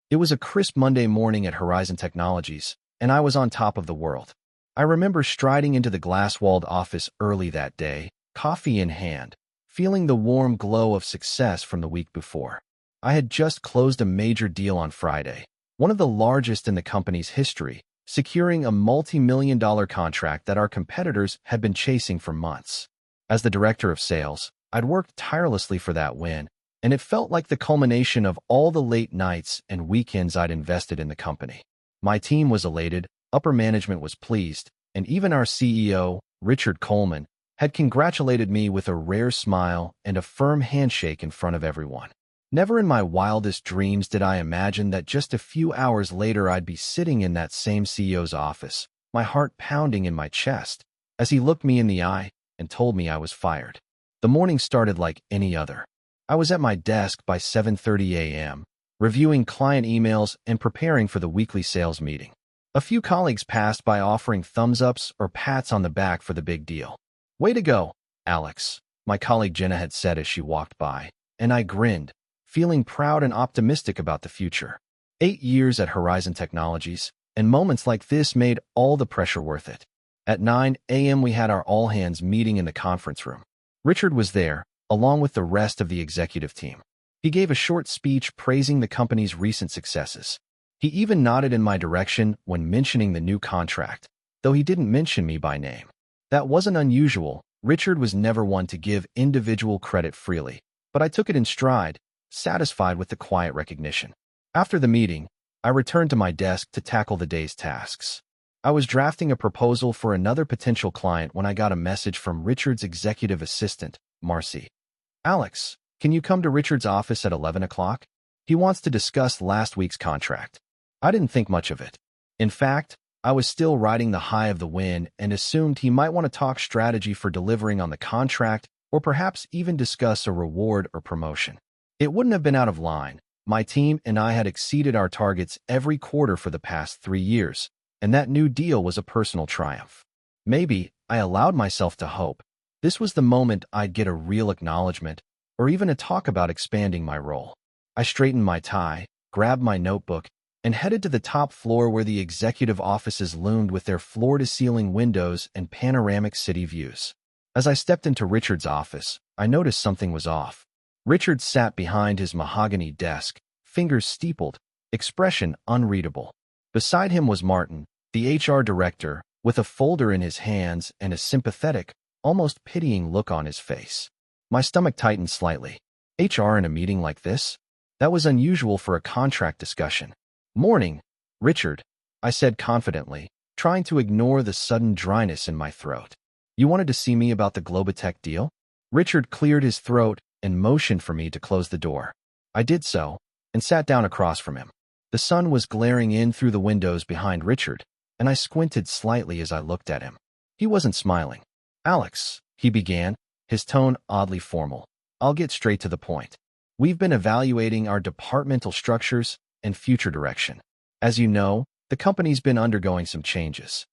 It was a crisp Monday morning at Horizon Technologies, and I was on top of the world. I remember striding into the glass-walled office early that day, coffee in hand, feeling the warm glow of success from the week before. I had just closed a major deal on Friday, one of the largest in the company's history, securing a multi-million-dollar contract that our competitors had been chasing for months. As the director of sales, I'd worked tirelessly for that win, and it felt like the culmination of all the late nights and weekends I'd invested in the company. My team was elated, upper management was pleased, and even our CEO, Richard Coleman, had congratulated me with a rare smile and a firm handshake in front of everyone. Never in my wildest dreams did I imagine that just a few hours later I'd be sitting in that same CEO's office, my heart pounding in my chest, as he looked me in the eye and told me I was fired. The morning started like any other. I was at my desk by 7:30 a.m., reviewing client emails and preparing for the weekly sales meeting. A few colleagues passed by offering thumbs-ups or pats on the back for the big deal. "Way to go, Alex," my colleague Jenna had said as she walked by, and I grinned, feeling proud and optimistic about the future. 8 years at Horizon Technologies, and moments like this made all the pressure worth it. At 9 a.m. we had our all-hands meeting in the conference room. Richard was there, along with the rest of the executive team. He gave a short speech praising the company's recent successes. He even nodded in my direction when mentioning the new contract, though he didn't mention me by name. That wasn't unusual. Richard was never one to give individual credit freely, but I took it in stride, satisfied with the quiet recognition. After the meeting, I returned to my desk to tackle the day's tasks. I was drafting a proposal for another potential client when I got a message from Richard's executive assistant, Marcy. "Alex, can you come to Richard's office at 11 o'clock? He wants to discuss last week's contract." I didn't think much of it. In fact, I was still riding the high of the win and assumed he might want to talk strategy for delivering on the contract or perhaps even discuss a reward or promotion. It wouldn't have been out of line. My team and I had exceeded our targets every quarter for the past 3 years, and that new deal was a personal triumph. Maybe, I allowed myself to hope, this was the moment I'd get a real acknowledgement or even a talk about expanding my role. I straightened my tie, grabbed my notebook, and headed to the top floor where the executive offices loomed with their floor-to-ceiling windows and panoramic city views. As I stepped into Richard's office, I noticed something was off. Richard sat behind his mahogany desk, fingers steepled, expression unreadable. Beside him was Martin, the HR director, with a folder in his hands and a sympathetic, almost pitying look on his face. My stomach tightened slightly. HR in a meeting like this? That was unusual for a contract discussion. "Morning, Richard," I said confidently, trying to ignore the sudden dryness in my throat. "You wanted to see me about the Globotech deal?" Richard cleared his throat and motioned for me to close the door. I did so, and sat down across from him. The sun was glaring in through the windows behind Richard, and I squinted slightly as I looked at him. He wasn't smiling. "Alex," he began, his tone oddly formal. "I'll get straight to the point. We've been evaluating our departmental structures and future direction. As you know, the company's been undergoing some changes."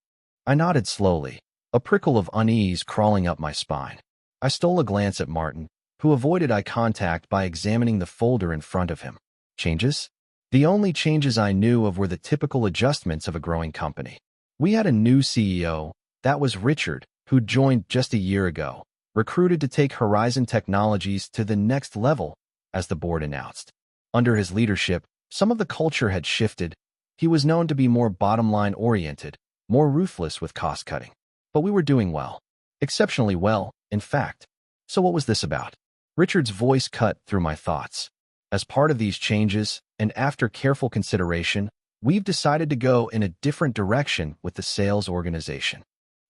I nodded slowly, a prickle of unease crawling up my spine. I stole a glance at Martin, who avoided eye contact by examining the folder in front of him. Changes? The only changes I knew of were the typical adjustments of a growing company. We had a new CEO, that was Richard, who joined just a year ago, recruited to take Horizon Technologies to the next level, as the board announced. Under his leadership, some of the culture had shifted. He was known to be more bottom-line oriented, more ruthless with cost-cutting. But we were doing well. Exceptionally well, in fact. So what was this about? Richard's voice cut through my thoughts. As part of these changes, and after careful consideration, we've decided to go in a different direction with the sales organization.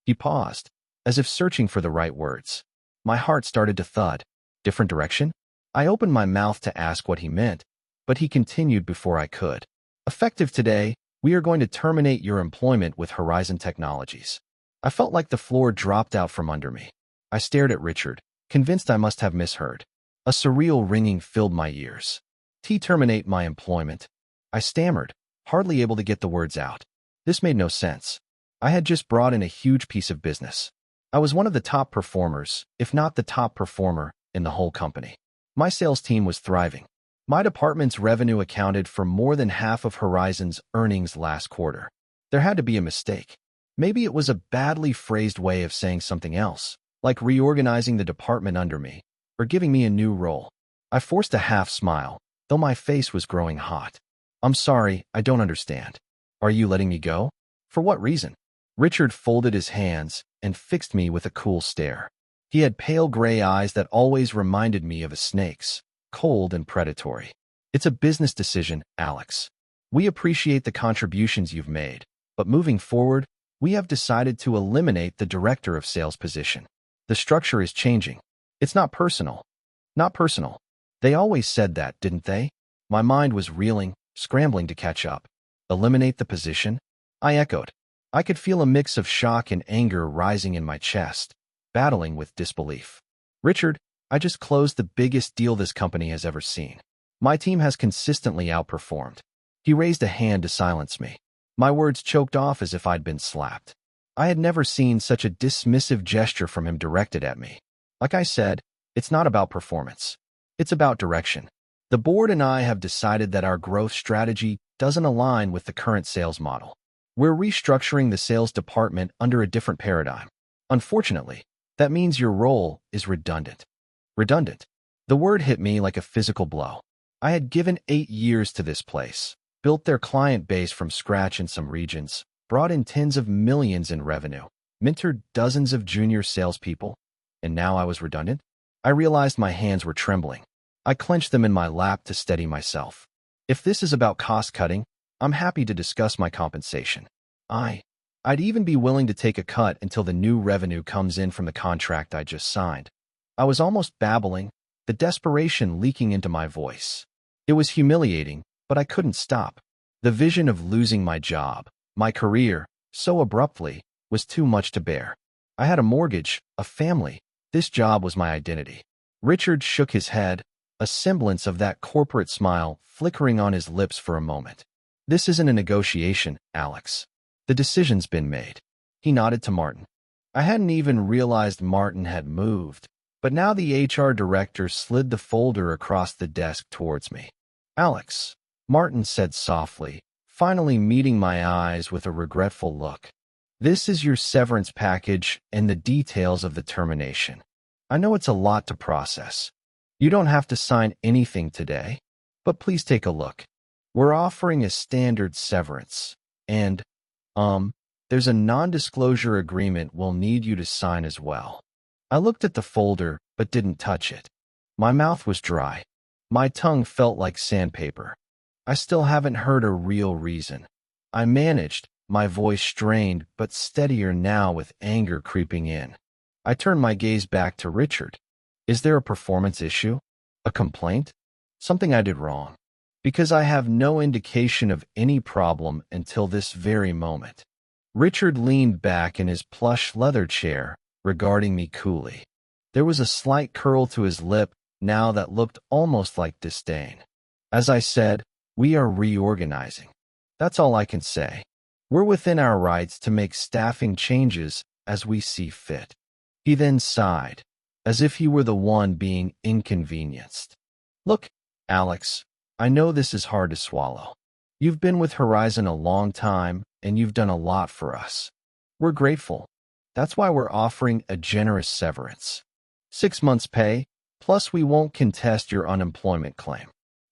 He paused, as if searching for the right words. My heart started to thud. Different direction? I opened my mouth to ask what he meant, but he continued before I could. "Effective today, we are going to terminate your employment with Horizon Technologies." I felt like the floor dropped out from under me. I stared at Richard, convinced I must have misheard. A surreal ringing filled my ears. "Terminate my employment." I stammered, hardly able to get the words out. This made no sense. I had just brought in a huge piece of business. I was one of the top performers, if not the top performer, in the whole company. My sales team was thriving. My department's revenue accounted for more than half of Horizon's earnings last quarter. There had to be a mistake. Maybe it was a badly phrased way of saying something else, like reorganizing the department under me, or giving me a new role. I forced a half smile, though my face was growing hot. I'm sorry, I don't understand. Are you letting me go? For what reason? Richard folded his hands and fixed me with a cool stare. He had pale gray eyes that always reminded me of a snake's, cold and predatory. It's a business decision, Alex. We appreciate the contributions you've made, but moving forward, we have decided to eliminate the director of sales position. The structure is changing. It's not personal. Not personal. They always said that, didn't they? My mind was reeling, scrambling to catch up. Eliminate the position? I echoed. I could feel a mix of shock and anger rising in my chest, battling with disbelief. Richard, I just closed the biggest deal this company has ever seen. My team has consistently outperformed. He raised a hand to silence me. My words choked off as if I'd been slapped. I had never seen such a dismissive gesture from him directed at me. Like I said, it's not about performance. It's about direction. The board and I have decided that our growth strategy doesn't align with the current sales model. We're restructuring the sales department under a different paradigm. Unfortunately, that means your role is redundant. Redundant. The word hit me like a physical blow. I had given 8 years to this place, built their client base from scratch in some regions, brought in tens of millions in revenue, mentored dozens of junior salespeople, and now I was redundant? I realized my hands were trembling. I clenched them in my lap to steady myself. If this is about cost-cutting, I'm happy to discuss my compensation. I'd even be willing to take a cut until the new revenue comes in from the contract I just signed. I was almost babbling, the desperation leaking into my voice. It was humiliating, but I couldn't stop. The vision of losing my job, my career, so abruptly, was too much to bear. I had a mortgage, a family. This job was my identity. Richard shook his head, a semblance of that corporate smile flickering on his lips for a moment. This isn't a negotiation, Alex. The decision's been made. He nodded to Martin. I hadn't even realized Martin had moved, but now the HR director slid the folder across the desk towards me. Alex, Martin said softly, finally meeting my eyes with a regretful look. This is your severance package and the details of the termination. I know it's a lot to process. You don't have to sign anything today, but please take a look. We're offering a standard severance, and, there's a non-disclosure agreement we'll need you to sign as well. I looked at the folder, but didn't touch it. My mouth was dry. My tongue felt like sandpaper. I still haven't heard a real reason. I managed, my voice strained but steadier now with anger creeping in. I turned my gaze back to Richard. Is there a performance issue? A complaint? Something I did wrong? Because I have no indication of any problem until this very moment. Richard leaned back in his plush leather chair, regarding me coolly. There was a slight curl to his lip now that looked almost like disdain. As I said, we are reorganizing. That's all I can say. We're within our rights to make staffing changes as we see fit. He then sighed, as if he were the one being inconvenienced. Look, Alex, I know this is hard to swallow. You've been with Horizon a long time, and you've done a lot for us. We're grateful. That's why we're offering a generous severance. 6 months' pay, plus we won't contest your unemployment claim.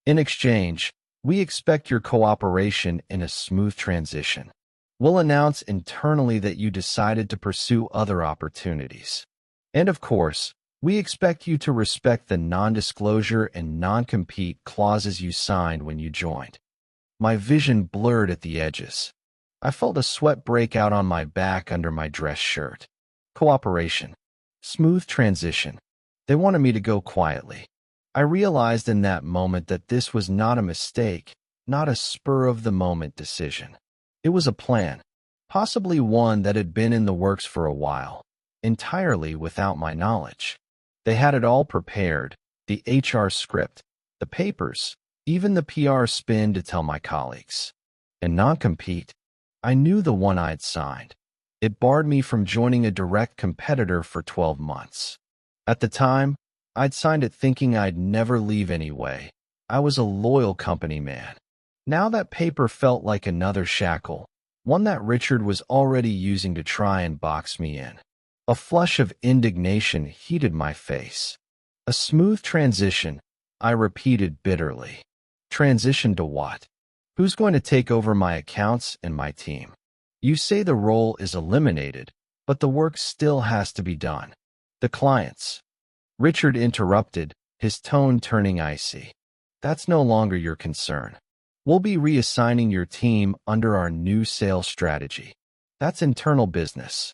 In exchange, we expect your cooperation in a smooth transition. We'll announce internally that you decided to pursue other opportunities. And of course, we expect you to respect the non-disclosure and non-compete clauses you signed when you joined. My vision blurred at the edges. I felt a sweat break out on my back under my dress shirt. Cooperation. Smooth transition. They wanted me to go quietly. I realized in that moment that this was not a mistake, not a spur-of-the-moment decision. It was a plan, possibly one that had been in the works for a while, entirely without my knowledge. They had it all prepared, the HR script, the papers, even the PR spin to tell my colleagues. And non-compete, I knew the one I'd signed. It barred me from joining a direct competitor for 12 months. At the time, I'd signed it thinking I'd never leave anyway. I was a loyal company man. Now that paper felt like another shackle, one that Richard was already using to try and box me in. A flush of indignation heated my face. A smooth transition, I repeated bitterly. Transition to what? Who's going to take over my accounts and my team? You say the role is eliminated, but the work still has to be done. The clients. Richard interrupted, his tone turning icy. That's no longer your concern. We'll be reassigning your team under our new sales strategy. That's internal business.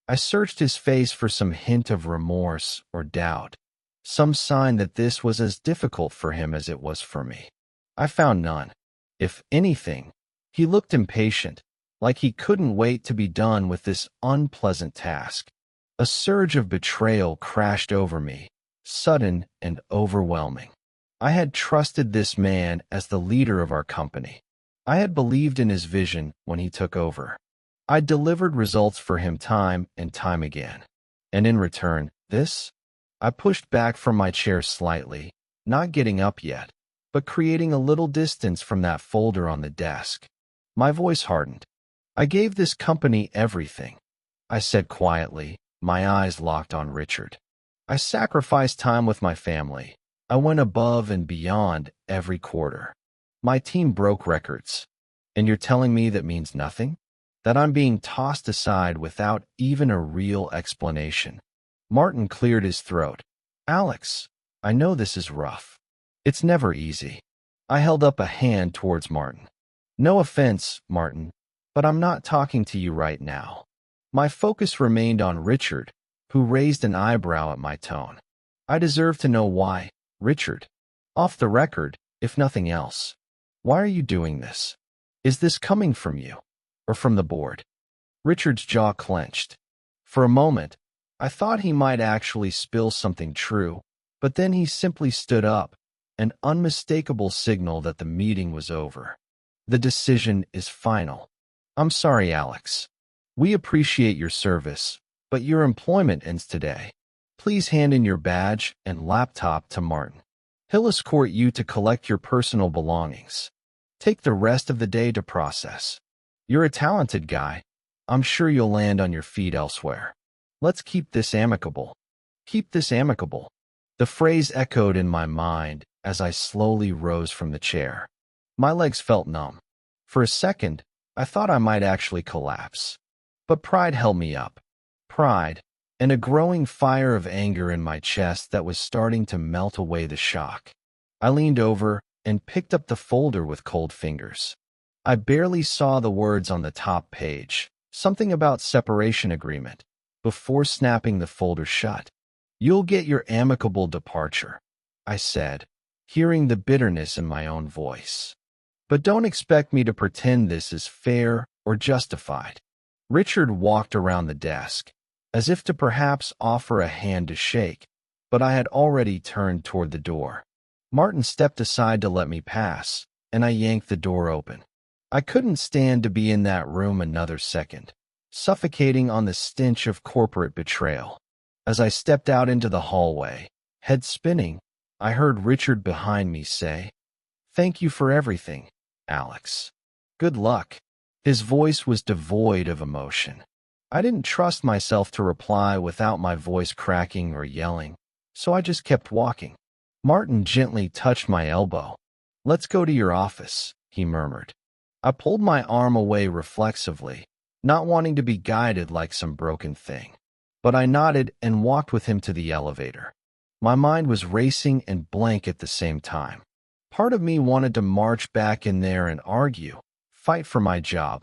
I searched his face for some hint of remorse or doubt, some sign that this was as difficult for him as it was for me. I found none. If anything, he looked impatient, like he couldn't wait to be done with this unpleasant task. A surge of betrayal crashed over me, sudden and overwhelming. I had trusted this man as the leader of our company. I had believed in his vision when he took over. I delivered results for him time and time again. And in return, this? I pushed back from my chair slightly, not getting up yet, but creating a little distance from that folder on the desk. My voice hardened. I gave this company everything, I said quietly, my eyes locked on Richard. I sacrificed time with my family. I went above and beyond every quarter. My team broke records. And you're telling me that means nothing? That I'm being tossed aside without even a real explanation? Martin cleared his throat. Alex, I know this is rough. It's never easy. I held up a hand towards Martin. No offense, Martin, but I'm not talking to you right now. My focus remained on Richard, who raised an eyebrow at my tone. I deserve to know why. Richard, off the record, if nothing else. Why are you doing this? Is this coming from you? Or from the board? Richard's jaw clenched. For a moment, I thought he might actually spill something true, but then he simply stood up, an unmistakable signal that the meeting was over. The decision is final. I'm sorry, Alex. We appreciate your service, but your employment ends today. Please hand in your badge and laptop to Martin. He'll escort you to collect your personal belongings. Take the rest of the day to process. You're a talented guy. I'm sure you'll land on your feet elsewhere. Let's keep this amicable. Keep this amicable. The phrase echoed in my mind as I slowly rose from the chair. My legs felt numb. For a second, I thought I might actually collapse. But pride held me up. Pride, and a growing fire of anger in my chest that was starting to melt away the shock. I leaned over and picked up the folder with cold fingers. I barely saw the words on the top page, something about separation agreement, before snapping the folder shut. You'll get your amicable departure, I said, hearing the bitterness in my own voice. But don't expect me to pretend this is fair or justified. Richard walked around the desk, as if to perhaps offer a hand to shake, but I had already turned toward the door. Martin stepped aside to let me pass, and I yanked the door open. I couldn't stand to be in that room another second, suffocating on the stench of corporate betrayal. As I stepped out into the hallway, head spinning, I heard Richard behind me say, "Thank you for everything, Alex. Good luck." His voice was devoid of emotion. I didn't trust myself to reply without my voice cracking or yelling, so I just kept walking. Martin gently touched my elbow. "Let's go to your office," he murmured. I pulled my arm away reflexively, not wanting to be guided like some broken thing. But I nodded and walked with him to the elevator. My mind was racing and blank at the same time. Part of me wanted to march back in there and argue, fight for my job.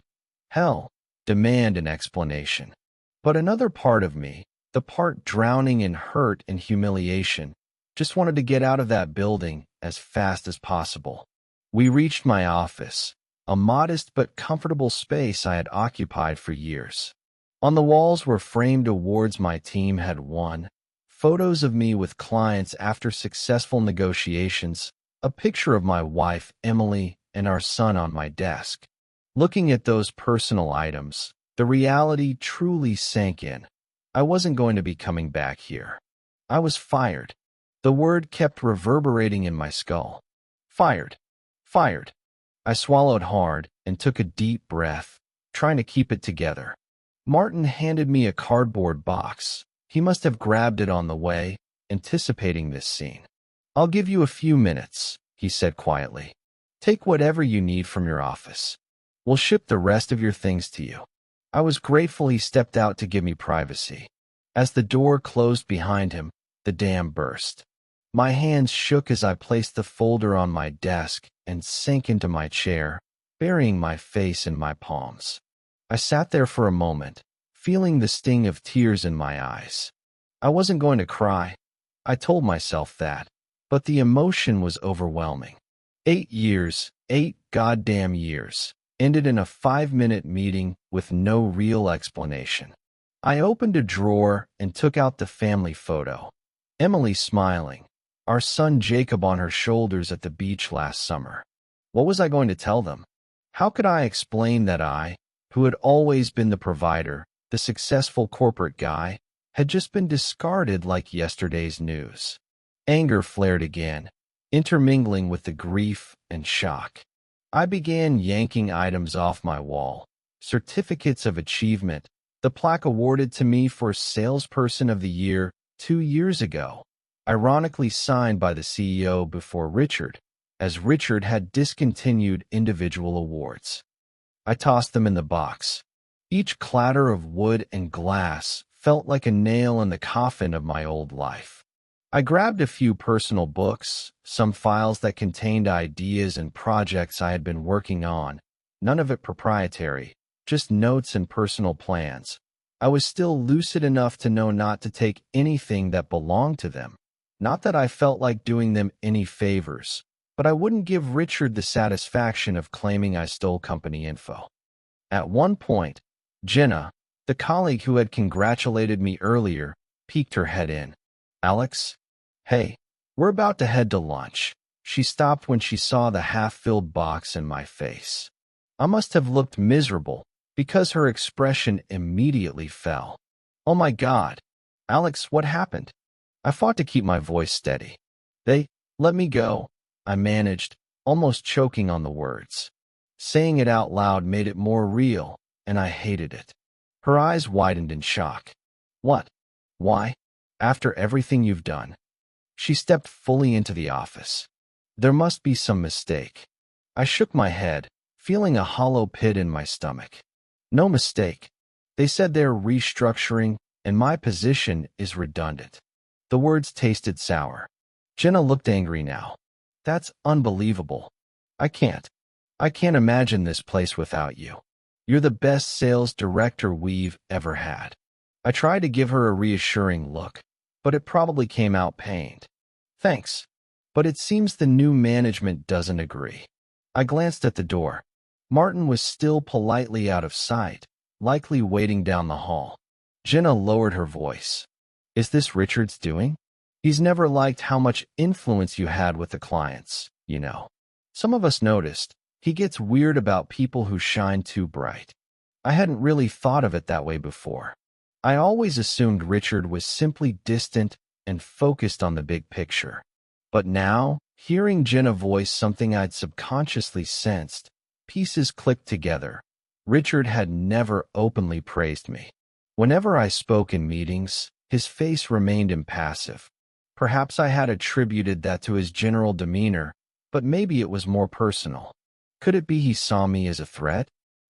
Hell, demand an explanation. But another part of me, the part drowning in hurt and humiliation, just wanted to get out of that building as fast as possible. We reached my office, a modest but comfortable space I had occupied for years. On the walls were framed awards my team had won, photos of me with clients after successful negotiations, a picture of my wife, Emily, and our son on my desk. Looking at those personal items, the reality truly sank in. I wasn't going to be coming back here. I was fired. The word kept reverberating in my skull. Fired. Fired. I swallowed hard and took a deep breath, trying to keep it together. Martin handed me a cardboard box. He must have grabbed it on the way, anticipating this scene. "I'll give you a few minutes," he said quietly. "Take whatever you need from your office. We'll ship the rest of your things to you." I was grateful he stepped out to give me privacy. As the door closed behind him, the dam burst. My hands shook as I placed the folder on my desk and sank into my chair, burying my face in my palms. I sat there for a moment, feeling the sting of tears in my eyes. I wasn't going to cry. I told myself that, but the emotion was overwhelming. 8 years, 8 goddamn years, ended in a 5-minute meeting with no real explanation. I opened a drawer and took out the family photo. Emily smiling, our son Jacob on her shoulders at the beach last summer. What was I going to tell them? How could I explain that I, who had always been the provider, the successful corporate guy, had just been discarded like yesterday's news? Anger flared again, intermingling with the grief and shock. I began yanking items off my wall, certificates of achievement, the plaque awarded to me for Salesperson of the Year 2 years ago, ironically signed by the CEO before Richard, as Richard had discontinued individual awards. I tossed them in the box. Each clatter of wood and glass felt like a nail in the coffin of my old life. I grabbed a few personal books, some files that contained ideas and projects I had been working on, none of it proprietary, just notes and personal plans. I was still lucid enough to know not to take anything that belonged to them. Not that I felt like doing them any favors, but I wouldn't give Richard the satisfaction of claiming I stole company info. At one point, Jenna, the colleague who had congratulated me earlier, peeked her head in. "Alex? Hey, we're about to head to lunch." She stopped when she saw the half-filled box in my face. I must have looked miserable, because her expression immediately fell. "Oh my God. Alex, what happened?" I fought to keep my voice steady. "They let me go," I managed, almost choking on the words. Saying it out loud made it more real, and I hated it. Her eyes widened in shock. "What? Why? After everything you've done?" She stepped fully into the office. There must be some mistake. I shook my head, feeling a hollow pit in my stomach. "No mistake. They said they're restructuring, and my position is redundant." The words tasted sour. Jenna looked angry now. "That's unbelievable. I can't imagine this place without you. You're the best sales director we've ever had." I tried to give her a reassuring look, but it probably came out pained. "Thanks, but it seems the new management doesn't agree." I glanced at the door. Martin was still politely out of sight, likely waiting down the hall. Jenna lowered her voice. "Is this Richard's doing? He's never liked how much influence you had with the clients, you know. Some of us noticed. He gets weird about people who shine too bright." I hadn't really thought of it that way before. I always assumed Richard was simply distant and focused on the big picture. But now, hearing Jenna voice something I'd subconsciously sensed, pieces clicked together. Richard had never openly praised me. Whenever I spoke in meetings, his face remained impassive. Perhaps I had attributed that to his general demeanor, but maybe it was more personal. Could it be he saw me as a threat?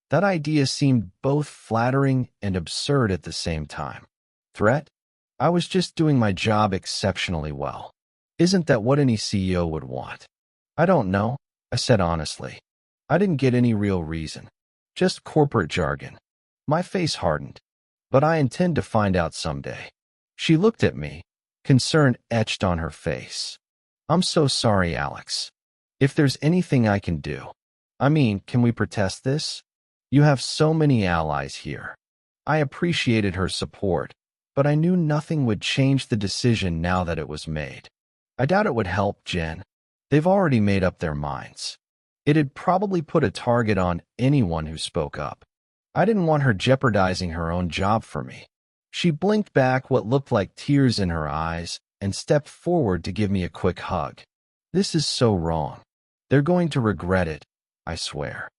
That idea seemed both flattering and absurd at the same time. Threat? I was just doing my job exceptionally well. Isn't that what any CEO would want? "I don't know," I said honestly. I didn't get any real reason. Just corporate jargon. My face hardened. "But I intend to find out someday." She looked at me, concern etched on her face. "I'm so sorry, Alex. If there's anything I can do. I mean, can we protest this? You have so many allies here." I appreciated her support, but I knew nothing would change the decision now that it was made. I doubt it would help Jen. They've already made up their minds. It'd probably put a target on anyone who spoke up. I didn't want her jeopardizing her own job for me. She blinked back what looked like tears in her eyes and stepped forward to give me a quick hug. "This is so wrong. They're going to regret it, I swear.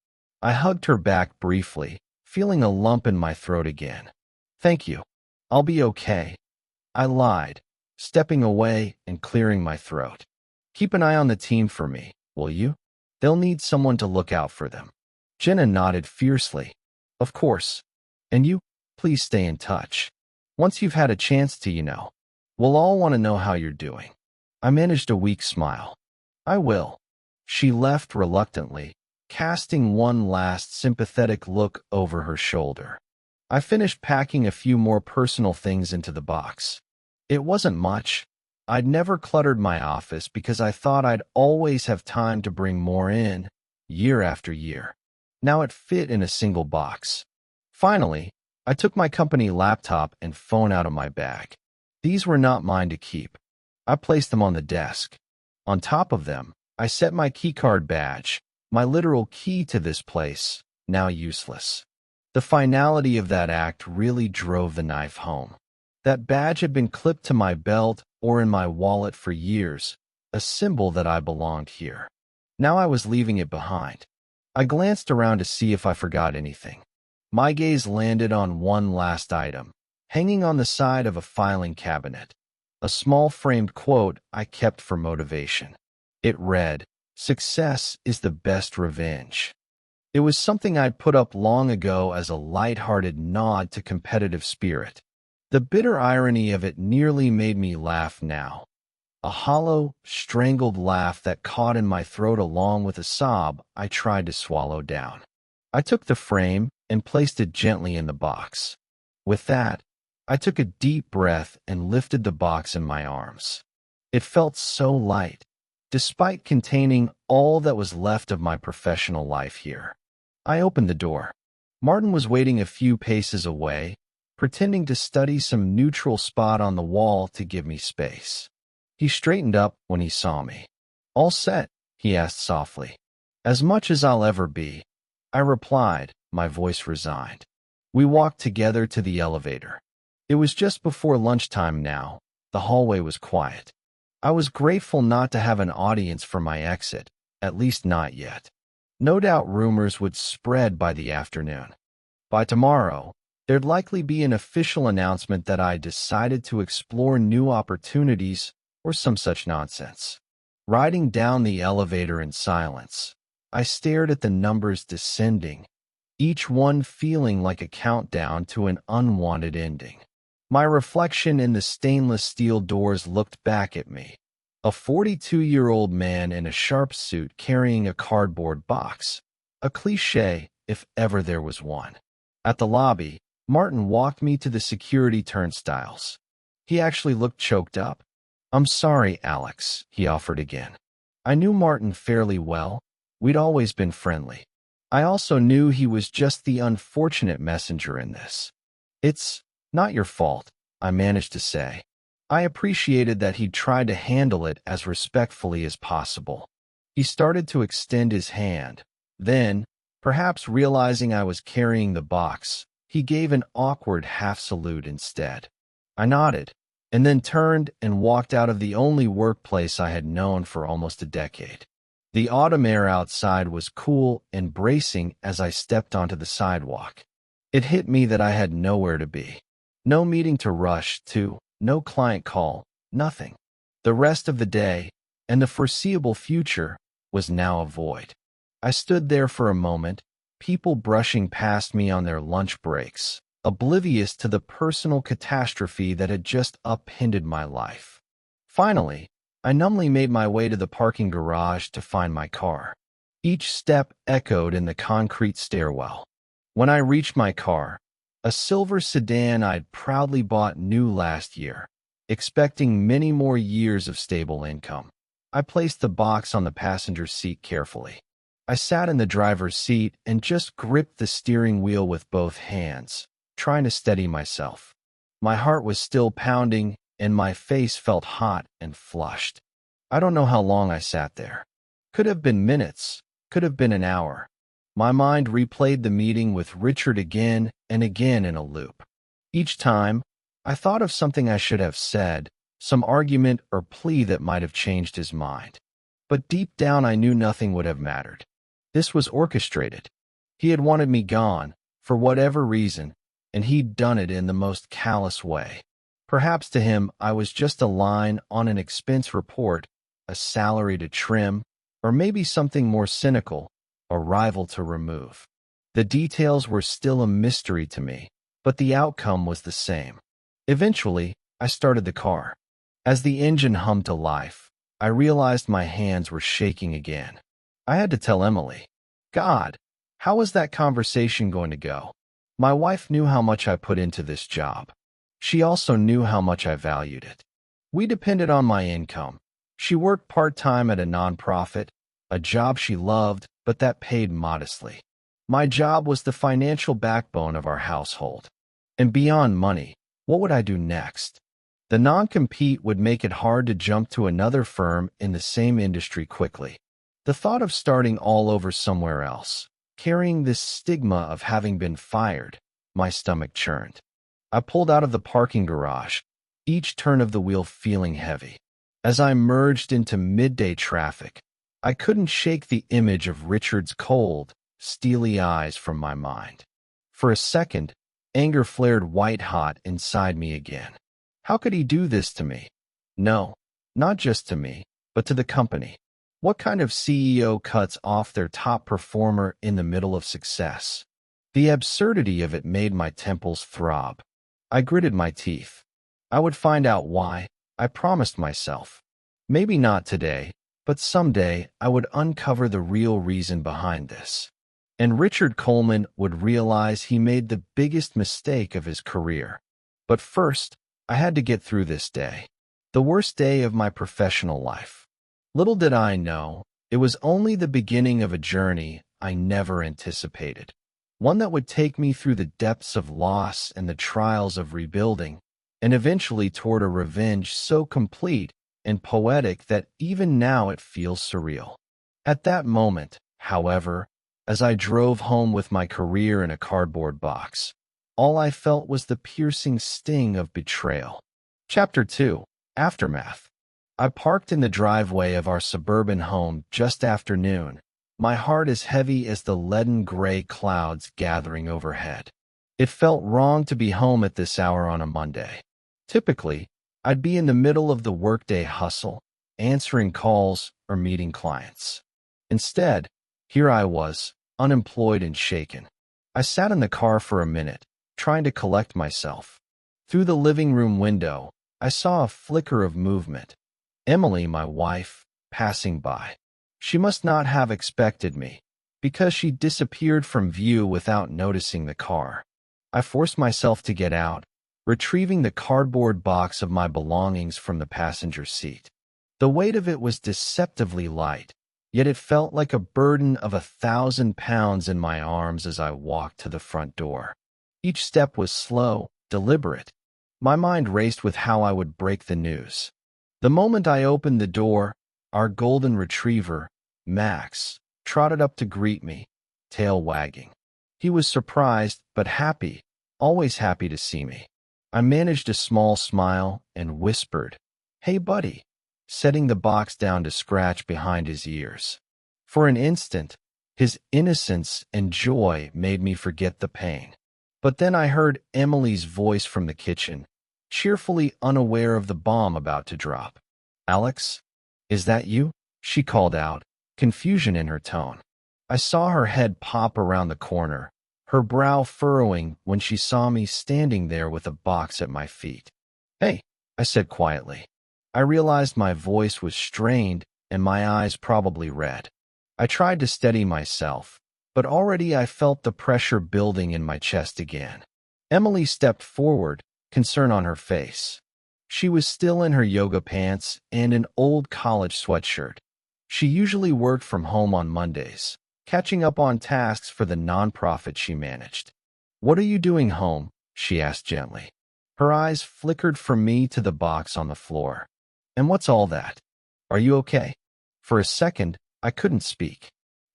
I hugged her back briefly, feeling a lump in my throat again. Thank you. I'll be okay, I lied, stepping away and clearing my throat. Keep an eye on the team for me, will you? They'll need someone to look out for them. Jenna nodded fiercely. Of course. And you, please stay in touch. Once you've had a chance to, we'll all want to know how you're doing. I managed a weak smile. I will. She left reluctantly, casting one last sympathetic look over her shoulder. I finished packing a few more personal things into the box. It wasn't much. I'd never cluttered my office because I thought I'd always have time to bring more in, year after year. Now it fit in a single box. Finally, I took my company laptop and phone out of my bag. These were not mine to keep. I placed them on the desk. On top of them, I set my keycard badge, my literal key to this place, now useless. The finality of that act really drove the knife home. That badge had been clipped to my belt or in my wallet for years, a symbol that I belonged here. Now I was leaving it behind. I glanced around to see if I forgot anything. My gaze landed on one last item, hanging on the side of a filing cabinet. A small framed quote I kept for motivation. It read, "Success is the best revenge." It was something I'd put up long ago as a light-hearted nod to competitive spirit. The bitter irony of it nearly made me laugh now. A hollow, strangled laugh that caught in my throat along with a sob I tried to swallow down. I took the frame and placed it gently in the box. With that, I took a deep breath and lifted the box in my arms. It felt so light, despite containing all that was left of my professional life here. I opened the door. Martin was waiting a few paces away, pretending to study some neutral spot on the wall to give me space. He straightened up when he saw me. "All set?" he asked softly. "As much as I'll ever be," I replied, my voice resigned. We walked together to the elevator. It was just before lunchtime now. The hallway was quiet. I was grateful not to have an audience for my exit, at least not yet. No doubt rumors would spread by the afternoon. By tomorrow, there'd likely be an official announcement that I decided to explore new opportunities or some such nonsense. Riding down the elevator in silence, I stared at the numbers descending, each one feeling like a countdown to an unwanted ending. My reflection in the stainless steel doors looked back at me, a 42-year-old man in a sharp suit carrying a cardboard box, a cliché if ever there was one. At the lobby, Martin walked me to the security turnstiles. He actually looked choked up. "I'm sorry, Alex," he offered again. I knew Martin fairly well. We'd always been friendly. I also knew he was just the unfortunate messenger in this. "It's not your fault," I managed to say. I appreciated that he'd tried to handle it as respectfully as possible. He started to extend his hand. Then, perhaps realizing I was carrying the box, he gave an awkward half-salute instead. I nodded, and then turned and walked out of the only workplace I had known for almost a decade. The autumn air outside was cool and bracing as I stepped onto the sidewalk. It hit me that I had nowhere to be. No meeting to rush to, no client call, nothing. The rest of the day, and the foreseeable future, was now a void. I stood there for a moment, people brushing past me on their lunch breaks, oblivious to the personal catastrophe that had just upended my life. Finally, I numbly made my way to the parking garage to find my car. Each step echoed in the concrete stairwell. When I reached my car, a silver sedan I'd proudly bought new last year, expecting many more years of stable income, I placed the box on the passenger seat carefully. I sat in the driver's seat and just gripped the steering wheel with both hands, trying to steady myself. My heart was still pounding, and my face felt hot and flushed. I don't know how long I sat there. Could have been minutes, could have been an hour. My mind replayed the meeting with Richard again and again in a loop. Each time, I thought of something I should have said, some argument or plea that might have changed his mind. But deep down I knew nothing would have mattered. This was orchestrated. He had wanted me gone, for whatever reason, and he'd done it in the most callous way. Perhaps to him I was just a line on an expense report, a salary to trim, or maybe something more cynical, a rival to remove. The details were still a mystery to me, but the outcome was the same. Eventually, I started the car. As the engine hummed to life, I realized my hands were shaking again. I had to tell Emily. God, how was that conversation going to go? My wife knew how much I put into this job. She also knew how much I valued it. We depended on my income. She worked part-time at a nonprofit, a job she loved, but that paid modestly. My job was the financial backbone of our household. And beyond money, what would I do next? The non-compete would make it hard to jump to another firm in the same industry quickly. The thought of starting all over somewhere else, carrying this stigma of having been fired, my stomach churned. I pulled out of the parking garage, each turn of the wheel feeling heavy. As I merged into midday traffic, I couldn't shake the image of Richard's cold, steely eyes from my mind. For a second, anger flared white-hot inside me again. How could he do this to me? No, not just to me, but to the company. What kind of CEO cuts off their top performer in the middle of success? The absurdity of it made my temples throb. I gritted my teeth. I would find out why, I promised myself. Maybe not today, but someday I would uncover the real reason behind this. And Richard Coleman would realize he made the biggest mistake of his career. But first, I had to get through this day. The worst day of my professional life. Little did I know, it was only the beginning of a journey I never anticipated. One that would take me through the depths of loss and the trials of rebuilding, and eventually toward a revenge so complete and poetic that even now it feels surreal. At that moment, however, as I drove home with my career in a cardboard box, all I felt was the piercing sting of betrayal. Chapter 2. Aftermath. I parked in the driveway of our suburban home just after noon, my heart as heavy as the leaden gray clouds gathering overhead. It felt wrong to be home at this hour on a Monday. Typically, I'd be in the middle of the workday hustle, answering calls or meeting clients. Instead, here I was, unemployed and shaken. I sat in the car for a minute, trying to collect myself. Through the living room window, I saw a flicker of movement. Emily, my wife, passing by. She must not have expected me, because she disappeared from view without noticing the car. I forced myself to get out, retrieving the cardboard box of my belongings from the passenger seat. The weight of it was deceptively light, yet it felt like a burden of 1,000 pounds in my arms as I walked to the front door. Each step was slow, deliberate. My mind raced with how I would break the news. The moment I opened the door, our golden retriever, Max, trotted up to greet me, tail wagging. He was surprised, but happy, always happy to see me. I managed a small smile and whispered, "Hey, buddy," setting the box down to scratch behind his ears. For an instant, his innocence and joy made me forget the pain. But then I heard Emily's voice from the kitchen, cheerfully unaware of the bomb about to drop. "Alex, is that you?" she called out, confusion in her tone. I saw her head pop around the corner, her brow furrowing when she saw me standing there with a box at my feet. "Hey," I said quietly. I realized my voice was strained and my eyes probably red. I tried to steady myself, but already I felt the pressure building in my chest again. Emily stepped forward, concern on her face. She was still in her yoga pants and an old college sweatshirt. She usually worked from home on Mondays, catching up on tasks for the nonprofit she managed. "What are you doing home?" she asked gently. Her eyes flickered from me to the box on the floor. "And what's all that? Are you okay?" For a second, I couldn't speak.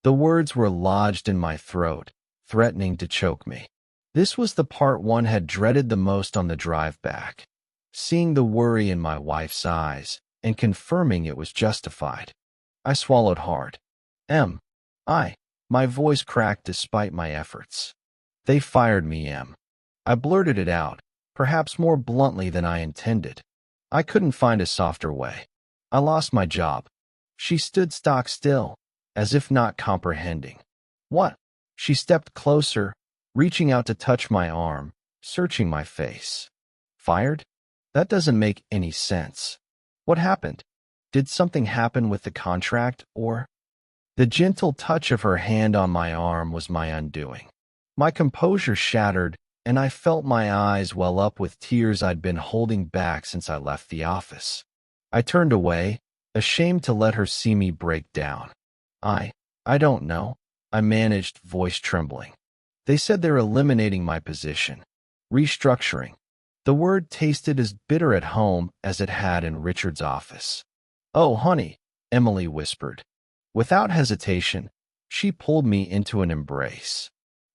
The words were lodged in my throat, threatening to choke me. This was the part one had dreaded the most on the drive back. Seeing the worry in my wife's eyes and confirming it was justified. I swallowed hard. M. I. My voice cracked despite my efforts. They fired me, M. I blurted it out, perhaps more bluntly than I intended. I couldn't find a softer way. I lost my job. She stood stock still, as if not comprehending. What? She stepped closer, reaching out to touch my arm, searching my face. Fired? That doesn't make any sense. What happened? Did something happen with the contract, or? The gentle touch of her hand on my arm was my undoing. My composure shattered, and I felt my eyes well up with tears I'd been holding back since I left the office. I turned away, ashamed to let her see me break down. I don't know, I managed, voice trembling. They said they're eliminating my position. Restructuring. The word tasted as bitter at home as it had in Richard's office. Oh, honey, Emily whispered. Without hesitation, she pulled me into an embrace.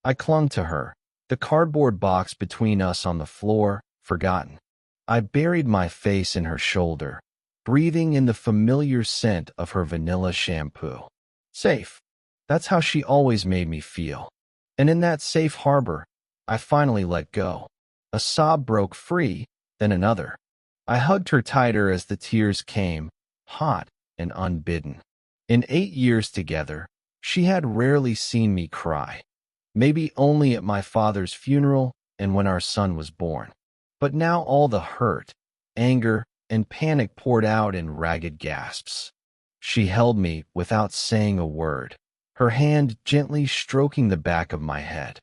I clung to her, the cardboard box between us on the floor, forgotten. I buried my face in her shoulder, breathing in the familiar scent of her vanilla shampoo. Safe. That's how she always made me feel. And in that safe harbor, I finally let go. A sob broke free, then another. I hugged her tighter as the tears came, hot and unbidden. In 8 years together, she had rarely seen me cry. Maybe only at my father's funeral and when our son was born. But now all the hurt, anger, and panic poured out in ragged gasps. She held me without saying a word, her hand gently stroking the back of my head.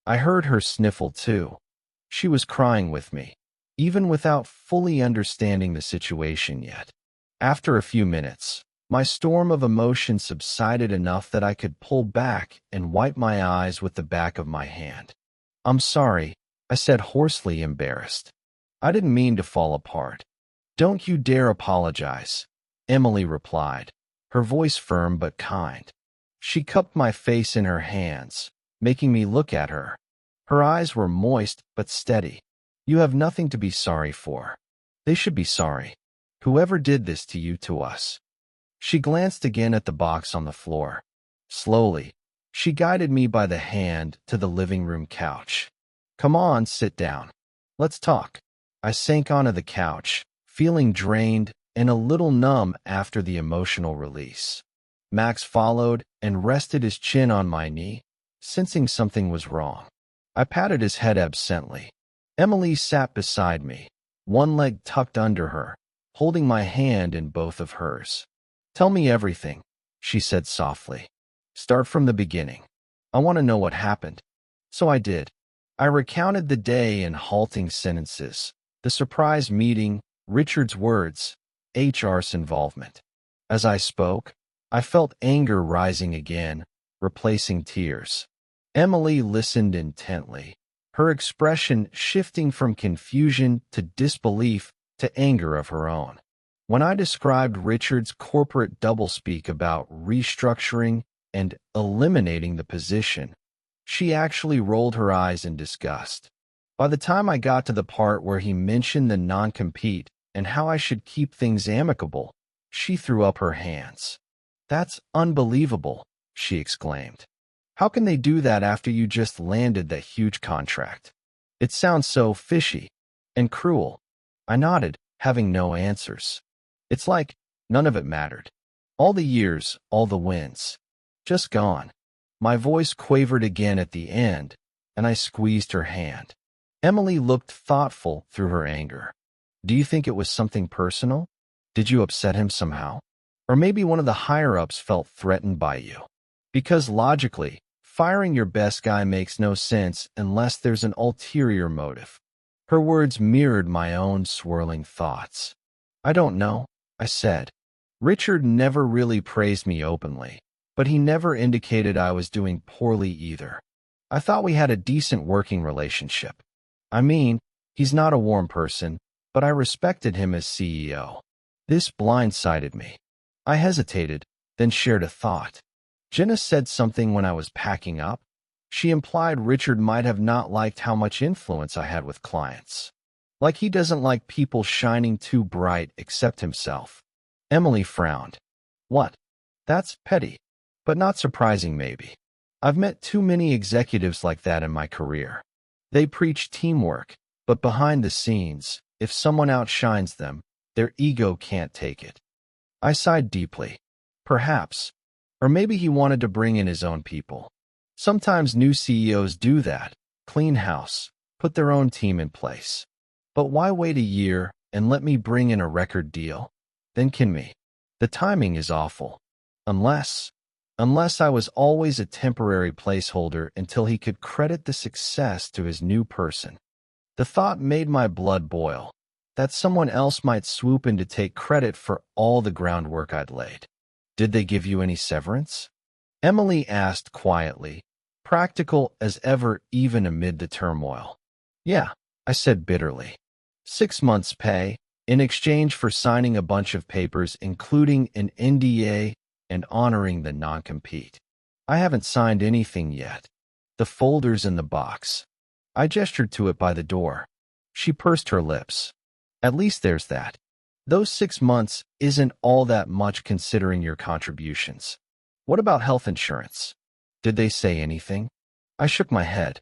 I heard her sniffle too. She was crying with me, even without fully understanding the situation yet. After a few minutes, my storm of emotion subsided enough that I could pull back and wipe my eyes with the back of my hand. I'm sorry, I said hoarsely, embarrassed. I didn't mean to fall apart. Don't you dare apologize, Emily replied, her voice firm but kind. She cupped my face in her hands, making me look at her. Her eyes were moist but steady. You have nothing to be sorry for. They should be sorry. Whoever did this to you, to us. She glanced again at the box on the floor. Slowly, she guided me by the hand to the living room couch. Come on, sit down. Let's talk. I sank onto the couch, feeling drained and a little numb after the emotional release. Max followed and rested his chin on my knee, sensing something was wrong. I patted his head absently. Emily sat beside me, one leg tucked under her, holding my hand in both of hers. Tell me everything, she said softly. Start from the beginning. I want to know what happened. So I did. I recounted the day in halting sentences, the surprise meeting, Richard's words, HR's involvement. As I spoke, I felt anger rising again, replacing tears. Emily listened intently, her expression shifting from confusion to disbelief to anger of her own. When I described Richard's corporate doublespeak about restructuring and eliminating the position, she actually rolled her eyes in disgust. By the time I got to the part where he mentioned the non-compete and how I should keep things amicable, she threw up her hands. That's unbelievable, she exclaimed. How can they do that after you just landed that huge contract? It sounds so fishy and cruel. I nodded, having no answers. It's like none of it mattered. All the years, all the wins, just gone. My voice quavered again at the end, and I squeezed her hand. Emily looked thoughtful through her anger. Do you think it was something personal? Did you upset him somehow? Or maybe one of the higher-ups felt threatened by you? Because logically, firing your best guy makes no sense unless there's an ulterior motive. Her words mirrored my own swirling thoughts. I don't know, I said. Richard never really praised me openly, but he never indicated I was doing poorly either. I thought we had a decent working relationship. I mean, he's not a warm person, but I respected him as CEO. This blindsided me. I hesitated, then shared a thought. Jenna said something when I was packing up. She implied Richard might have not liked how much influence I had with clients. Like he doesn't like people shining too bright except himself. Emily frowned. What? That's petty, but not surprising maybe. I've met too many executives like that in my career. They preach teamwork, but behind the scenes, if someone outshines them, their ego can't take it. I sighed deeply. Perhaps. Or maybe he wanted to bring in his own people. Sometimes new CEOs do that. Clean house. Put their own team in place. But why wait a year and let me bring in a record deal? Then can me. The timing is awful. Unless I was always a temporary placeholder until he could credit the success to his new person. The thought made my blood boil, that someone else might swoop in to take credit for all the groundwork I'd laid. Did they give you any severance? Emily asked quietly, practical as ever even amid the turmoil. Yeah, I said bitterly. 6 months' pay, in exchange for signing a bunch of papers including an NDA and honoring the non-compete. I haven't signed anything yet. The folder's in the box. I gestured to it by the door. She pursed her lips. At least there's that. Those 6 months isn't all that much considering your contributions. What about health insurance? Did they say anything? I shook my head.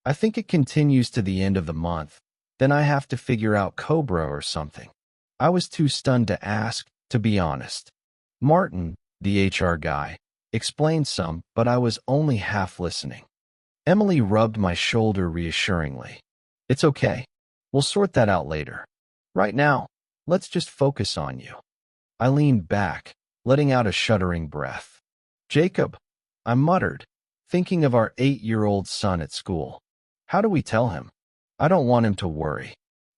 I think it continues to the end of the month. Then I have to figure out Cobra or something. I was too stunned to ask, to be honest. Martin, the HR guy, explained some, but I was only half listening. Emily rubbed my shoulder reassuringly. It's okay. We'll sort that out later. Right now, let's just focus on you. I leaned back, letting out a shuddering breath. Jacob, I muttered, thinking of our 8-year-old son at school. How do we tell him? I don't want him to worry.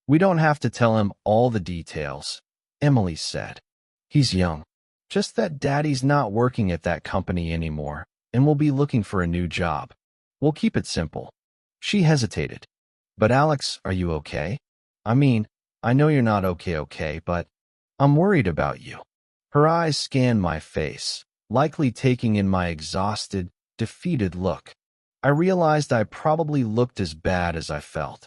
We don't have to tell him all the details, Emily said. He's young. Just that Daddy's not working at that company anymore, and will be looking for a new job. We'll keep it simple. She hesitated. But Alex, are you okay? I mean, I know you're not okay, but I'm worried about you. Her eyes scanned my face, likely taking in my exhausted, defeated look. I realized I probably looked as bad as I felt.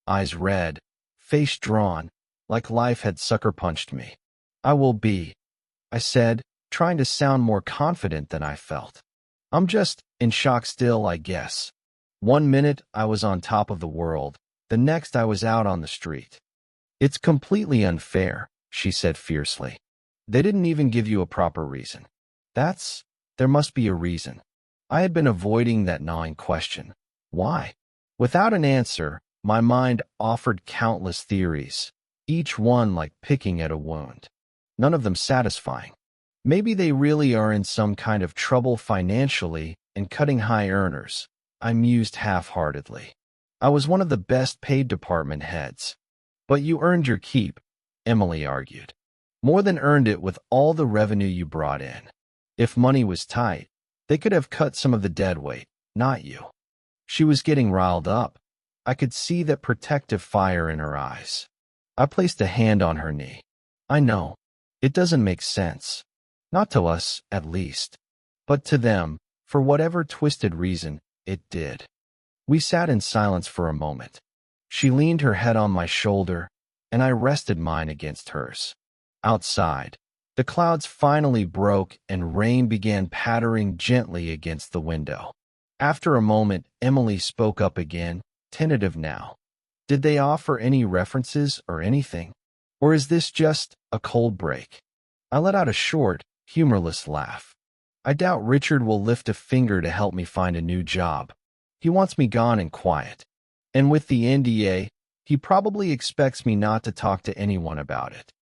Eyes red, face drawn, like life had sucker-punched me. I will be, I said, trying to sound more confident than I felt. I'm just in shock still, I guess. 1 minute I was on top of the world, the next I was out on the street. It's completely unfair, she said fiercely. They didn't even give you a proper reason. There must be a reason. I had been avoiding that gnawing question. Why? Without an answer, my mind offered countless theories, each one like picking at a wound. None of them satisfying. Maybe they really are in some kind of trouble financially and cutting high earners, I mused half-heartedly. I was one of the best-paid department heads. But you earned your keep, Emily argued. More than earned it with all the revenue you brought in. If money was tight, they could have cut some of the deadweight, not you. She was getting riled up. I could see that protective fire in her eyes. I placed a hand on her knee. I know. It doesn't make sense. Not to us, at least. But to them, for whatever twisted reason, it did. We sat in silence for a moment. She leaned her head on my shoulder, and I rested mine against hers. Outside, the clouds finally broke and rain began pattering gently against the window. After a moment, Emily spoke up again, tentative now. Did they offer any references or anything? Or is this just a cold break? I let out a short, humorless laugh. I doubt Richard will lift a finger to help me find a new job. He wants me gone and quiet. And with the NDA, he probably expects me not to talk to anyone about it.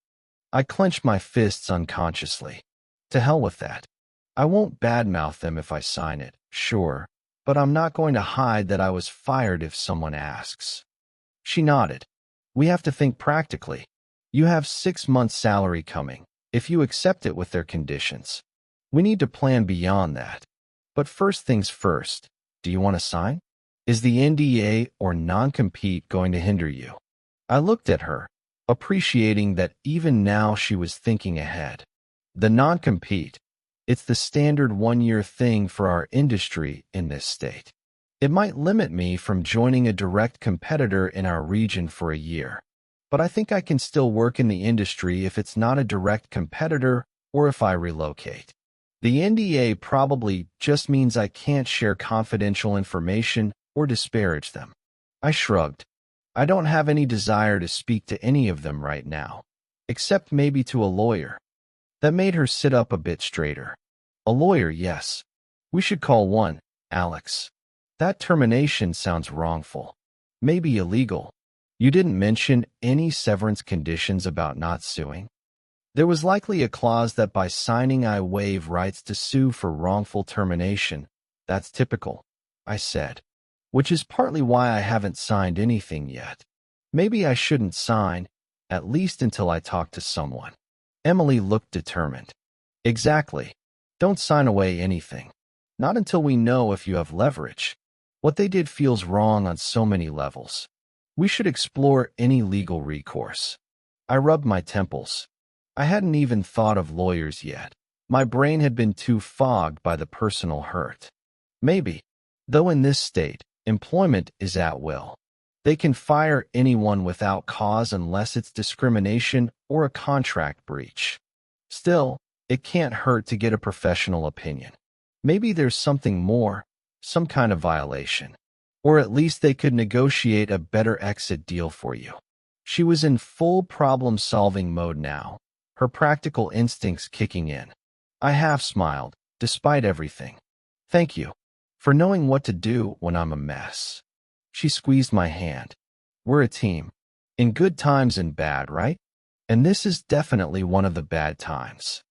I clenched my fists unconsciously. To hell with that. I won't badmouth them if I sign it, sure, but I'm not going to hide that I was fired if someone asks. She nodded. We have to think practically. You have 6 months' salary coming, if you accept it with their conditions. We need to plan beyond that. But first things first, do you want to sign? Is the NDA or non-compete going to hinder you? I looked at her, appreciating that even now she was thinking ahead. The non-compete, it's the standard 1-year thing for our industry in this state. It might limit me from joining a direct competitor in our region for a year. But I think I can still work in the industry if it's not a direct competitor or if I relocate. The NDA probably just means I can't share confidential information or disparage them. I shrugged. I don't have any desire to speak to any of them right now, except maybe to a lawyer. That made her sit up a bit straighter. A lawyer, yes. We should call one, Alex. That termination sounds wrongful. Maybe illegal. You didn't mention any severance conditions about not suing? There was likely a clause that by signing I waive rights to sue for wrongful termination. That's typical, I said. Which is partly why I haven't signed anything yet. Maybe I shouldn't sign, at least until I talk to someone. Emily looked determined. Exactly. Don't sign away anything. Not until we know if you have leverage. What they did feels wrong on so many levels. We should explore any legal recourse. I rubbed my temples. I hadn't even thought of lawyers yet. My brain had been too fogged by the personal hurt. Maybe. Though in this state, employment is at will. They can fire anyone without cause unless it's discrimination or a contract breach. Still, it can't hurt to get a professional opinion. Maybe there's something more, some kind of violation. Or at least they could negotiate a better exit deal for you. She was in full problem-solving mode now, her practical instincts kicking in. I half smiled, despite everything. Thank you for knowing what to do when I'm a mess. She squeezed my hand. We're a team. In good times and bad, right? And this is definitely one of the bad times.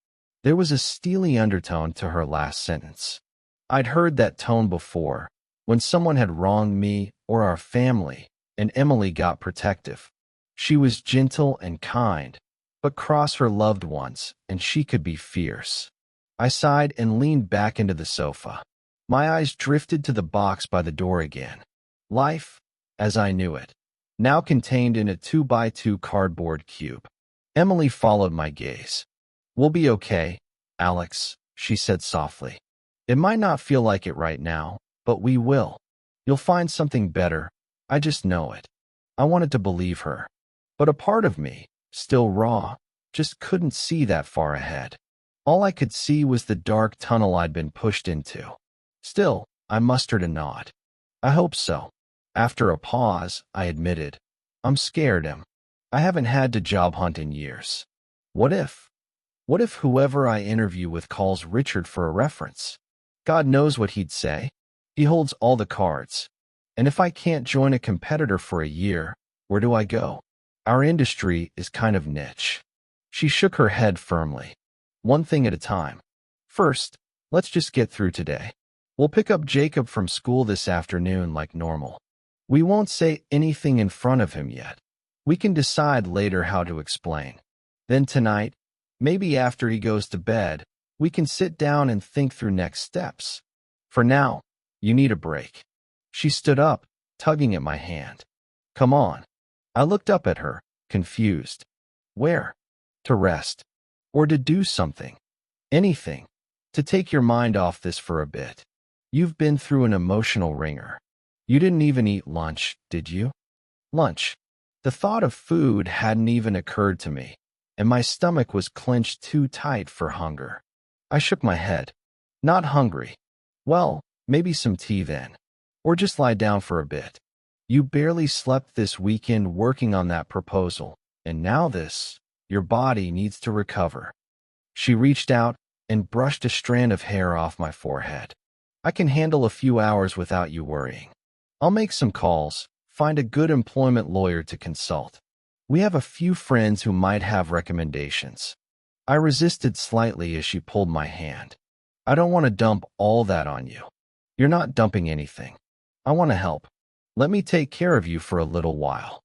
There was a steely undertone to her last sentence. I'd heard that tone before, when someone had wronged me or our family, and Emily got protective. She was gentle and kind, but cross her loved ones, and she could be fierce. I sighed and leaned back into the sofa. My eyes drifted to the box by the door again. Life, as I knew it, now contained in a 2x2 cardboard cube. Emily followed my gaze. We'll be okay, Alex, she said softly. It might not feel like it right now, but we will. You'll find something better. I just know it. I wanted to believe her. But a part of me, still raw, just couldn't see that far ahead. All I could see was the dark tunnel I'd been pushed into. Still, I mustered a nod. I hope so. After a pause, I admitted, I'm scared, Em. I haven't had to job hunt in years. What if? What if whoever I interview with calls Richard for a reference? God knows what he'd say. He holds all the cards. And if I can't join a competitor for a year, where do I go? Our industry is kind of niche. She shook her head firmly. One thing at a time. First, let's just get through today. We'll pick up Jacob from school this afternoon like normal. We won't say anything in front of him yet. We can decide later how to explain. Then tonight, maybe after he goes to bed, we can sit down and think through next steps. For now, you need a break. She stood up, tugging at my hand. Come on. I looked up at her, confused. Where? To rest. Or to do something. Anything. To take your mind off this for a bit. You've been through an emotional ringer. You didn't even eat lunch, did you? Lunch. The thought of food hadn't even occurred to me, and my stomach was clenched too tight for hunger. I shook my head. Not hungry. Well, maybe some tea then. Or just lie down for a bit. You barely slept this weekend working on that proposal, and now this. Your body needs to recover. She reached out and brushed a strand of hair off my forehead. I can handle a few hours without you worrying. I'll make some calls, find a good employment lawyer to consult. We have a few friends who might have recommendations. I resisted slightly as she pulled my hand. I don't want to dump all that on you. You're not dumping anything. I want to help. Let me take care of you for a little while.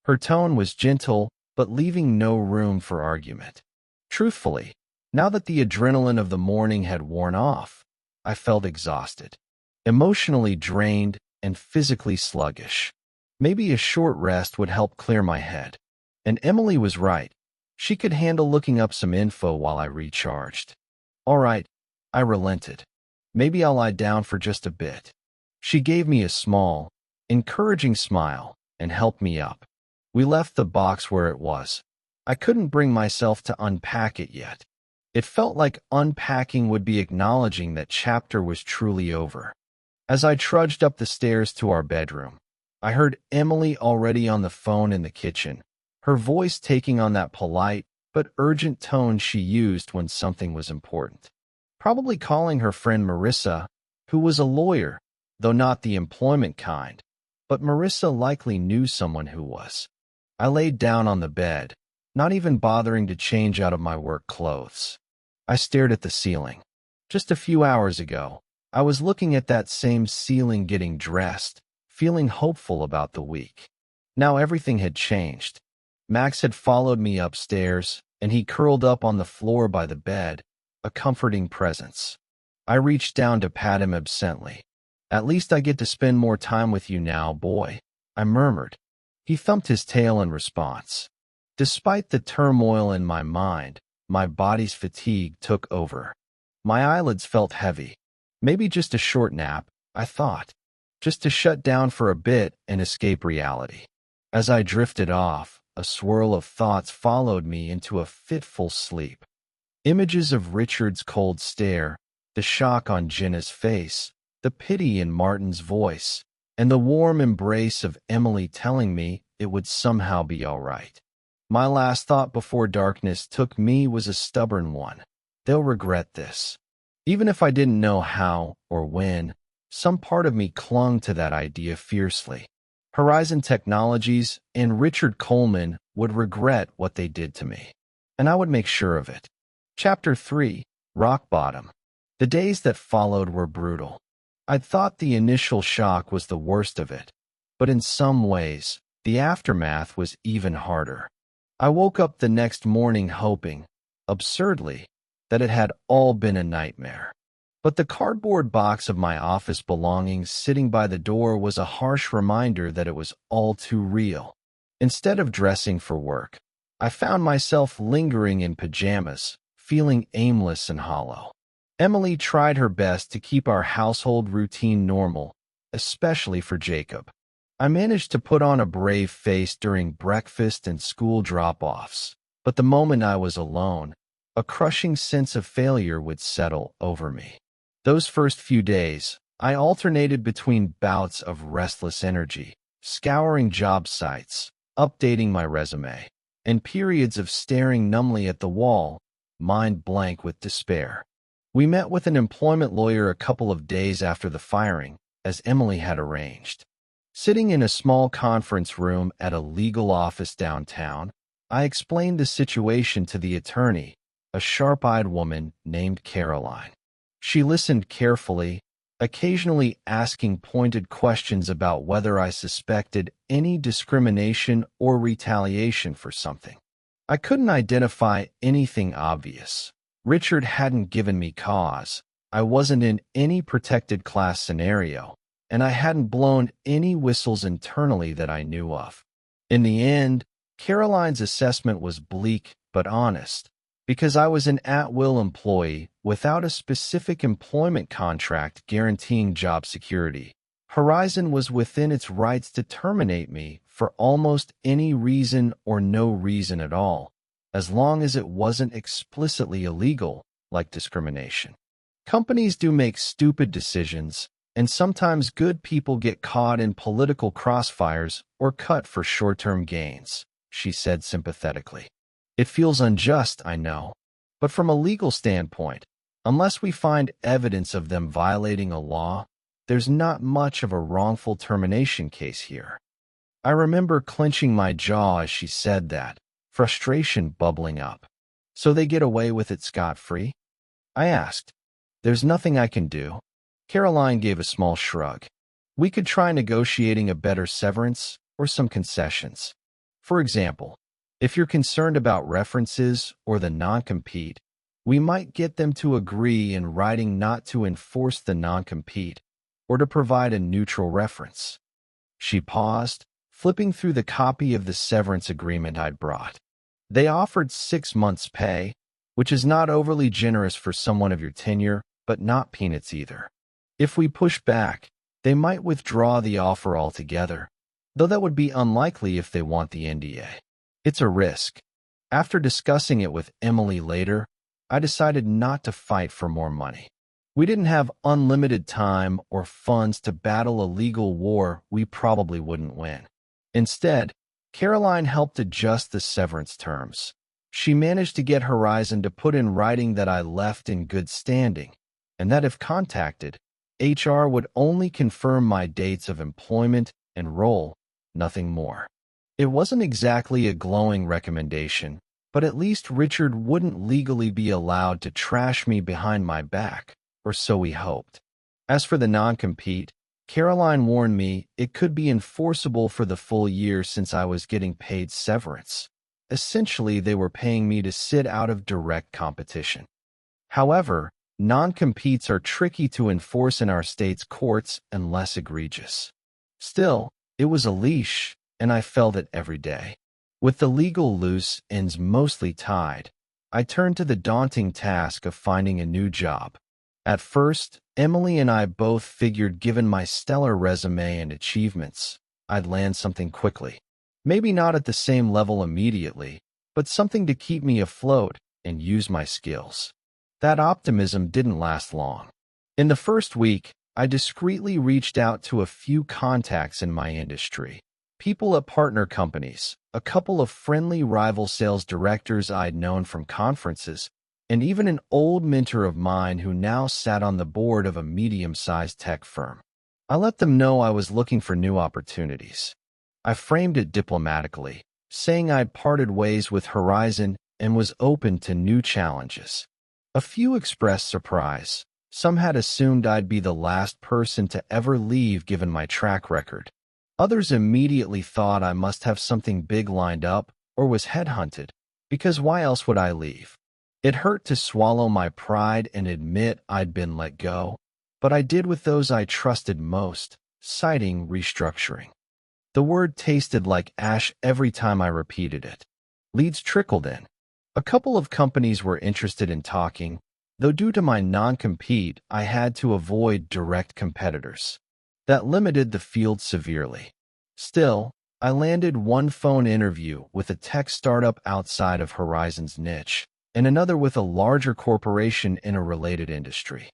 Her tone was gentle, but leaving no room for argument. Truthfully, now that the adrenaline of the morning had worn off, I felt exhausted, emotionally drained, and physically sluggish. Maybe a short rest would help clear my head. And Emily was right. She could handle looking up some info while I recharged. All right, I relented. Maybe I'll lie down for just a bit. She gave me a small, encouraging smile and helped me up. We left the box where it was. I couldn't bring myself to unpack it yet. It felt like unpacking would be acknowledging that chapter was truly over. As I trudged up the stairs to our bedroom, I heard Emily already on the phone in the kitchen, her voice taking on that polite but urgent tone she used when something was important. Probably calling her friend Marissa, who was a lawyer, though not the employment kind, but Marissa likely knew someone who was. I laid down on the bed, not even bothering to change out of my work clothes. I stared at the ceiling. Just a few hours ago, I was looking at that same ceiling getting dressed, feeling hopeful about the week. Now everything had changed. Max had followed me upstairs, and he curled up on the floor by the bed, a comforting presence. I reached down to pat him absently. "At least I get to spend more time with you now, boy," I murmured. He thumped his tail in response. Despite the turmoil in my mind, my body's fatigue took over. My eyelids felt heavy. Maybe just a short nap, I thought. Just to shut down for a bit and escape reality. As I drifted off, a swirl of thoughts followed me into a fitful sleep. Images of Richard's cold stare, the shock on Jenna's face, the pity in Martin's voice, and the warm embrace of Emily telling me it would somehow be all right. My last thought before darkness took me was a stubborn one. They'll regret this. Even if I didn't know how or when, some part of me clung to that idea fiercely. Horizon Technologies and Richard Coleman would regret what they did to me, and I would make sure of it. Chapter 3, Rock Bottom. The days that followed were brutal. I'd thought the initial shock was the worst of it, but in some ways, the aftermath was even harder. I woke up the next morning hoping, absurdly, that it had all been a nightmare. But the cardboard box of my office belongings sitting by the door was a harsh reminder that it was all too real. Instead of dressing for work, I found myself lingering in pajamas, feeling aimless and hollow. Emily tried her best to keep our household routine normal, especially for Jacob. I managed to put on a brave face during breakfast and school drop-offs, but the moment I was alone, a crushing sense of failure would settle over me. Those first few days, I alternated between bouts of restless energy, scouring job sites, updating my resume, and periods of staring numbly at the wall, mind blank with despair. We met with an employment lawyer a couple of days after the firing, as Emily had arranged. Sitting in a small conference room at a legal office downtown, I explained the situation to the attorney, a sharp-eyed woman named Caroline. She listened carefully, occasionally asking pointed questions about whether I suspected any discrimination or retaliation for something. I couldn't identify anything obvious. Richard hadn't given me cause. I wasn't in any protected class scenario, and I hadn't blown any whistles internally that I knew of. In the end, Caroline's assessment was bleak but honest, because I was an at-will employee without a specific employment contract guaranteeing job security. Horizon was within its rights to terminate me for almost any reason or no reason at all, as long as it wasn't explicitly illegal, like discrimination. Companies do make stupid decisions, and sometimes good people get caught in political crossfires or cut for short-term gains, she said sympathetically. It feels unjust, I know, but from a legal standpoint, unless we find evidence of them violating a law, there's not much of a wrongful termination case here. I remember clenching my jaw as she said that, frustration bubbling up. So they get away with it scot-free? I asked. There's nothing I can do. Caroline gave a small shrug. We could try negotiating a better severance or some concessions. For example, if you're concerned about references or the non-compete, we might get them to agree in writing not to enforce the non-compete or to provide a neutral reference. She paused, flipping through the copy of the severance agreement I'd brought. They offered 6 months' pay, which is not overly generous for someone of your tenure, but not peanuts either. If we push back, they might withdraw the offer altogether, though that would be unlikely if they want the NDA. It's a risk. After discussing it with Emily later, I decided not to fight for more money. We didn't have unlimited time or funds to battle a legal war we probably wouldn't win. Instead, Caroline helped adjust the severance terms. She managed to get Horizon to put in writing that I left in good standing, and that if contacted, HR would only confirm my dates of employment and role, nothing more. It wasn't exactly a glowing recommendation, but at least Richard wouldn't legally be allowed to trash me behind my back, or so we hoped. As for the non-compete, Caroline warned me it could be enforceable for the full year since I was getting paid severance. Essentially, they were paying me to sit out of direct competition. However, non-competes are tricky to enforce in our state's courts and less egregious. Still, it was a leash, and I felt it every day. With the legal loose ends mostly tied, I turned to the daunting task of finding a new job. At first, Emily and I both figured given my stellar resume and achievements, I'd land something quickly. Maybe not at the same level immediately, but something to keep me afloat and use my skills. That optimism didn't last long. In the first week, I discreetly reached out to a few contacts in my industry. People at partner companies, a couple of friendly rival sales directors I'd known from conferences, and even an old mentor of mine who now sat on the board of a medium-sized tech firm. I let them know I was looking for new opportunities. I framed it diplomatically, saying I'd parted ways with Horizon and was open to new challenges. A few expressed surprise. Some had assumed I'd be the last person to ever leave given my track record. Others immediately thought I must have something big lined up or was headhunted, because why else would I leave? It hurt to swallow my pride and admit I'd been let go, but I did with those I trusted most, citing restructuring. The word tasted like ash every time I repeated it. Leads trickled in. A couple of companies were interested in talking, though due to my non-compete, I had to avoid direct competitors. That limited the field severely. Still, I landed one phone interview with a tech startup outside of Horizon's niche, and another with a larger corporation in a related industry.